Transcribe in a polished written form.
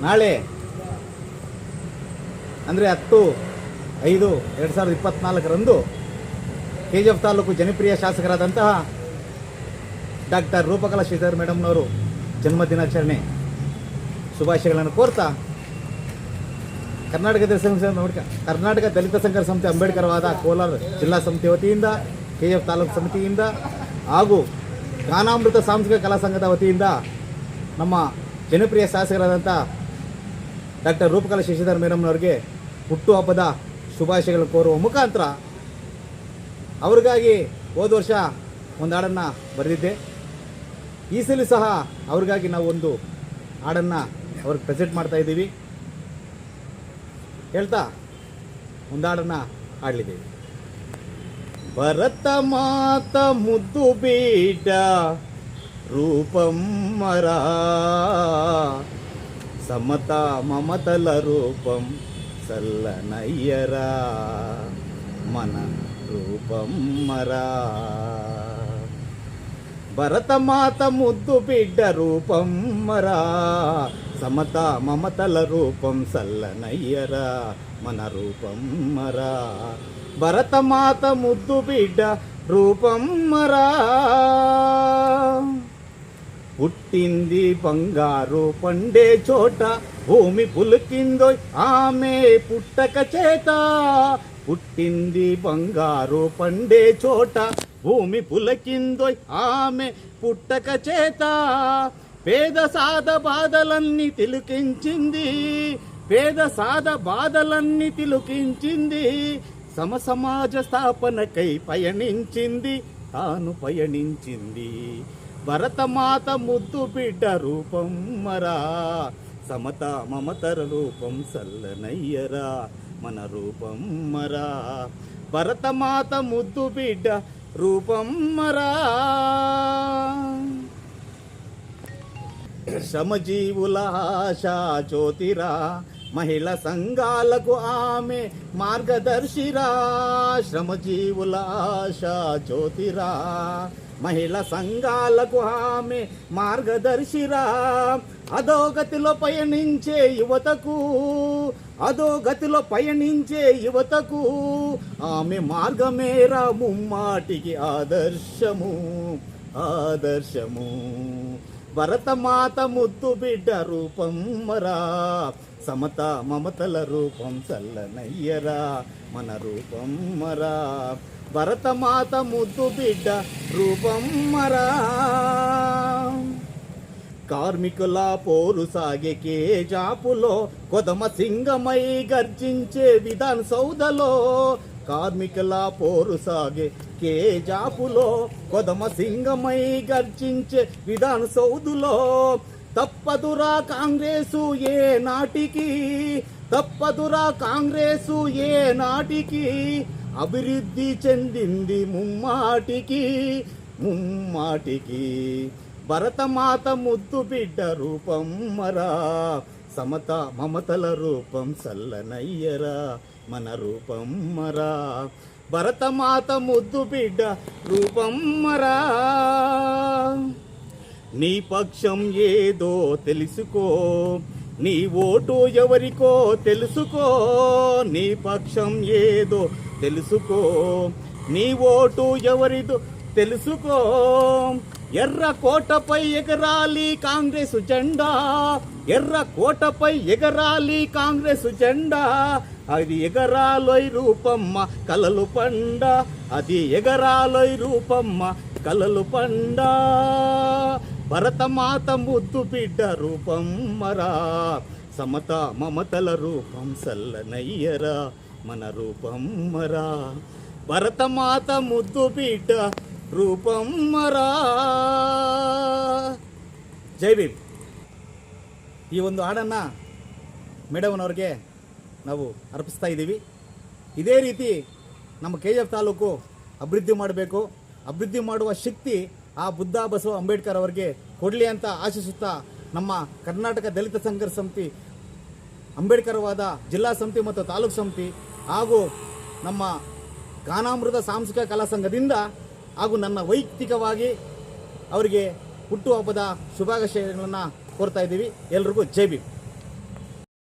ನಾಳೆ ಅಂದರೆ 10/5/2024 KGF ತಾಲೂಕು ಜನಪ್ರಿಯ ಶಾಸಕರಾದಂತಹ ಡಾಕ್ಟರ್ ರೂಪಕಲಾ ಶ್ರೀಧರ್ ಮೇಡಮ್ನವರು ಜನ್ಮದಿನಾಚರಣೆ ಶುಭಾಶಯಗಳನ್ನು ಕೋರ್ತಾ ಕರ್ನಾಟಕ ದಲಿತ ಸಂಘರ್ಷ ಸಮಿತಿ ಅಂಬೇಡ್ಕರ್ವಾದ ಕೋಲಾರ ಜಿಲ್ಲಾ ಸಮಿತಿ ವತಿಯಿಂದ KGF ತಾಲೂಕು ಸಮಿತಿಯಿಂದ ಹಾಗೂ ಗಾನಾಮೃತ ಸಾಂಸ್ಕೃತಿಕ ಕಲಾ ಸಂಘದ ವತಿಯಿಂದ ನಮ್ಮ ಜನಪ್ರಿಯ ಶಾಸಕರಾದಂಥ ಡಾಕ್ಟರ್ ರೂಪಕಲಾ ಶ್ರೀಧರ್ ಮೇಡಮ್ನವ್ರಿಗೆ ಹುಟ್ಟುಹಬ್ಬದ ಶುಭಾಶಯಗಳನ್ನು ಕೋರುವ ಮುಖಾಂತರ ಅವ್ರಿಗಾಗಿ ಹೋದ ವರ್ಷ ಒಂದು ಹಾಡನ್ನು ಬರೆದಿದ್ದೆ. ಈ ಸಲ ಸಹ ಅವ್ರಿಗಾಗಿ ನಾವು ಒಂದು ಹಾಡನ್ನು ಅವ್ರಿಗೆ ಪ್ರೆಸೆಂಟ್ ಮಾಡ್ತಾ ಇದ್ದೀವಿ. ಹೇಳ್ತಾ ಒಂದು ಹಾಡನ್ನು ಹಾಡಲಿದ್ದೀವಿ. ಭರತ ಮಾತ ಮುದ್ದು ಬೀಡ ರೂಪಮ್ಮರ సమత మమతల రూపం సల్లనయ్యరా మన రూపం మరా భరతమాత ముద్దు బిడ్డ రూపం మరా సమత మమతల రూపం సల్లనయ్యరా మన రూపం మరా భరతమాత ముద్దు బిడ్డ రూపం మరా పుట్టింది బంగారు పండే చోట భూమి పులికిందో ఆమె పుట్టక చేత పుట్టింది బంగారు పండే చోట భూమి పులికిందో ఆమె పుట్టక చేత పేద సాద బాధలన్నీ తిలకించింది పేద సాద బాధలన్నీ తిలకించింది సమాజ స్థాపనకై పయనించింది తాను పయనించింది భరతమాత ముద్దు బిడ్డ రూపం మరా సమత మమతర రూపం సల్లనయ్యరా మన రూపం మరా భరతమాత ముద్దు బిడ్డ రూపం మరా శ్రమజీవుల ఆశా జ్యోతిరా మహిళా సంఘాలకు ఆమె మార్గదర్శిరా శ్రమజీవుల ఆశా జ్యోతిరా మహిళా సంఘాలకు ఆమె మార్గదర్శిరా అధోగతిలో పయనించే యువతకు ఆమె మార్గమేరా ముమ్మాటికి ఆదర్శము భరతమాత ముద్దు బిడ్డ రూపం మరా సమత మమతల రూపం సల్లనయ్యరా మన రూపం మరా భరతమాత ముద్దు బిడ్డ రూపం మరా కార్మికుల పోరు సాగే కేజాపులో కొదమ సింగమై గర్జించే విధాన సౌదలో కార్మికుల పోరు సాగే కేజాపులో కొదమ సింగమై గర్జించే విధాన సౌదులో తప్పదురా కాంగ్రెసు ఏ నాటికి అభివృద్ధి చెందింది ముమ్మాటికి భరతమాత ముద్దు బిడ్డ రూపం మరా సమత మమతల రూపం సల్లనయ్యరా మన రూపం మరా భరతమాత ముద్దు బిడ్డ రూపం మరా నీ పక్షం ఏదో తెలుసుకో నీ ఓటు ఎవరికో తెలుసుకో నీ పక్షం ఏదో తెలుసుకో నీ ఓటు ఎవరిదో తెలుసుకో ఎర్ర కోటపై ఎగరాలి కాంగ్రెస్ జెండా ఎర్ర కోటపై ఎగరాలి కాంగ్రెస్ జెండా అది ఎగరాలోయ్ రూపమ్మ కలలు పండ అది ఎగరాలోయ్ రూపమ్మ కలలు పండ భరతమాత ముద్దు బిడ్డ రూపం మరా సమత మమతల రూపం సల్లనయ్యరా మన రూపం మరా భరతమాత ముద్దు బిడ్డ రూపం మరా. ಜೈ ಭೀಮ್. ಈ ಒಂದು ಹಾಡನ್ನು ಮೇಡಮ್ನವ್ರಿಗೆ ನಾವು ಅರ್ಪಿಸ್ತಾ ಇದ್ದೀವಿ. ಇದೇ ರೀತಿ ನಮ್ಮ KGF ತಾಲೂಕು ಅಭಿವೃದ್ಧಿ ಮಾಡಬೇಕು, ಅಭಿವೃದ್ಧಿ ಮಾಡುವ ಶಕ್ತಿ ಆ ಬುದ್ಧ ಬಸವ ಅಂಬೇಡ್ಕರ್ ಅವರಿಗೆ ಕೊಡಲಿ ಅಂತ ಆಶಿಸುತ್ತಾ ನಮ್ಮ ಕರ್ನಾಟಕ ದಲಿತ ಸಂಘರ್ಷ ಸಮಿತಿ ಅಂಬೇಡ್ಕರ್ವಾದ ಜಿಲ್ಲಾ ಸಮಿತಿ ಮತ್ತು ತಾಲೂಕು ಸಮಿತಿ ಹಾಗೂ ನಮ್ಮ ಗಾನಾಮೃತ ಸಾಂಸ್ಕೃತಿಕ ಕಲಾ ಸಂಘದಿಂದ ಹಾಗೂ ನನ್ನ ವೈಯಕ್ತಿಕವಾಗಿ ಅವರಿಗೆ ಹುಟ್ಟುಹಬ್ಬದ ಶುಭಾಶಯಗಳನ್ನು ಕೋರ್ತಾ ಇದ್ದೀವಿ. ಎಲ್ರಿಗೂ ಜೈ ಭೀಮ್.